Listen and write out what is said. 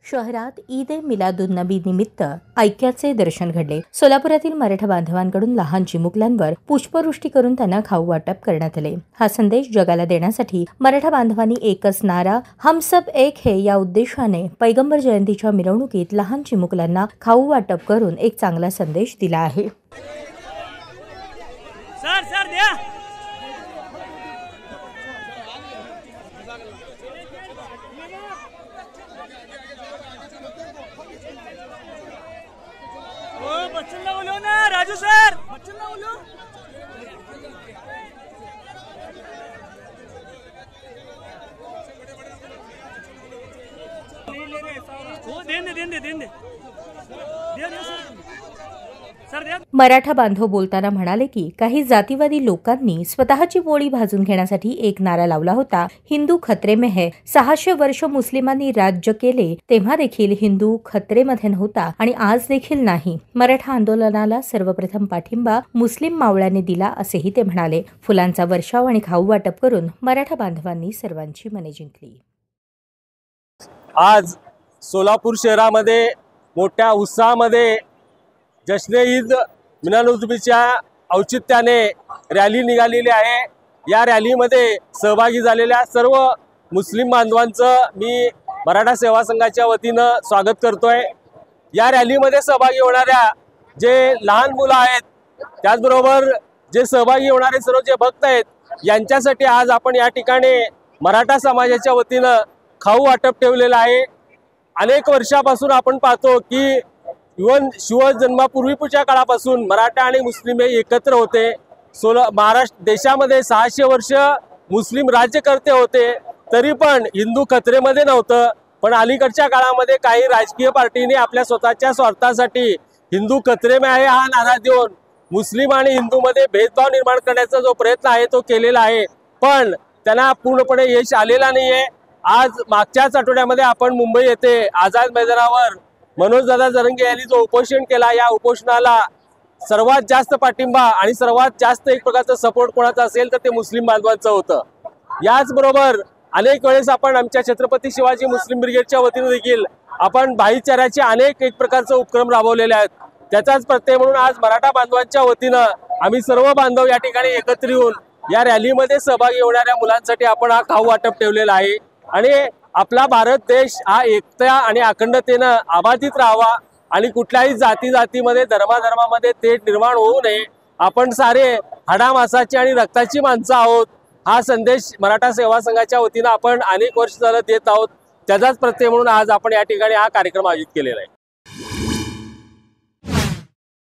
शहरात ईद ए मिलादुन्नबी निमित्त ऐक्याचे दर्शन घडले। सोलापुरातील मराठा बांधवांकडून लहान चिमुकल्यांवर पुष्पवृष्टी करून त्यांना खाऊ वाटप करण्यात आले। हा संदेश जगाला देण्यासाठी मराठा बांधवांनी एकच नारा हम सब एक है या उद्देशाने पैगंबर जयंतीच्या मिरवणुकीत लहान चिमुकल्यांना खाऊ वाटप करून एक चांगला संदेश दिला आहे। सर द्या बच्चन ना बोलो ना राजू सर, बच्चन ना बोलो। वो देन सर द्या। मराठा बांधव बोलताना म्हणाले की काही जातीवादी लोकांनी स्वतःची पोळी भाजून घेण्यासाठी एक नारा लावला होता, हिंदू खतरे में है। 600 वर्ष मुस्लिमांनी राज्य केले तेव्हा देखील हिंदू खतरेमध्ये नव्हता आणि आज देखील नाही। मराठा आंदोलनाला सर्वप्रथम पाठिंबा मुस्लिम मावळ्यांनी दिला असेही ते म्हणाले। फुलांचा वर्षाव आणि खाऊ वाटप करून मराठा बांधवांनी सर्वांची मने जिंकली। आज सोलापूर शहरामध्ये मोठ्या उत्साहामध्ये जश्न ईद मिलादुन्नबीच्या औचित्याने रॅली निघालेली आहे। या रॅलीमध्ये सहभागी झालेल्या सर्व मुस्लिम बांधवांचं मी मराठा सेवा संघाच्या वतीनं स्वागत करतोय। या रॅलीमध्ये सहभागी होणाऱ्या जे लहान मुलं आहेत, त्याचबरोबर जे सहभागी होणारे सर्व जे भक्त आहेत, यांच्यासाठी आज आपण या ठिकाणी मराठा समाजाच्या वतीनं खाऊ वाटप ठेवलेलं आहे। अनेक वर्षापासून आपण पाहतो की शिवजन्मापूर्वीच्या काळापासून मराठा आणि मुस्लिम हे एकत्र होते। महाराष्ट्र देशामध्ये 600 वर्ष मुस्लिम राज्यकर्ते होते, तरी पण हिंदू खतरेमध्ये नव्हतं। पण अलीकडच्या काळामध्ये काही राजकीय पार्टीने आपल्या स्वतःच्या स्वार्थासाठी हिंदू खतरे में आहे हा नारा देऊन मुस्लिम आणि हिंदूमध्ये भेदभाव निर्माण करण्याचा जो प्रयत्न आहे तो केलेला आहे, पण त्यांना पूर्णपणे यश आलेला नाहीये। आज मागच्याच आठवड्यामध्ये आपण मुंबई येथे आझाद मैदानावर मनोजदादा जरंगे यांनी जो उपोषण केला, या उपोषणाला सर्वात जास्त पाठिंबा आणि सर्वात जास्त एक प्रकारचा सपोर्ट कोणाचा असेल तर ते मुस्लिम बांधवांचं होतं। याचबरोबर अनेक वेळेस आपण आमच्या छत्रपती शिवाजी मुस्लिम ब्रिगेडच्या वतीने देखील आपण भाईचाऱ्याचे अनेक एक प्रकारचे उपक्रम राबवलेले आहेत। त्याचाच प्रत्यय म्हणून आज मराठा बांधवांच्या वतीनं आम्ही सर्व बांधव या ठिकाणी एकत्र येऊन या रॅलीमध्ये सहभागी होणाऱ्या मुलांसाठी आपण हा खाऊ वाटप ठेवलेला आहे। आणि आपला भारत देश हा एकता आणि अखंडतेनं अबाधित राहावा आणि कुठल्याही जातीमध्ये धर्मामध्ये तेढ निर्माण होऊ नये। आपण सारे हाडामासाची आणि रक्ताची माणसं आहोत, हा संदेश मराठा सेवा संघाच्या वतीनं आपण अनेक वर्ष झालं देत आहोत। त्याचाच प्रत्यय म्हणून आज आपण या ठिकाणी हा कार्यक्रम आयोजित केलेला आहे।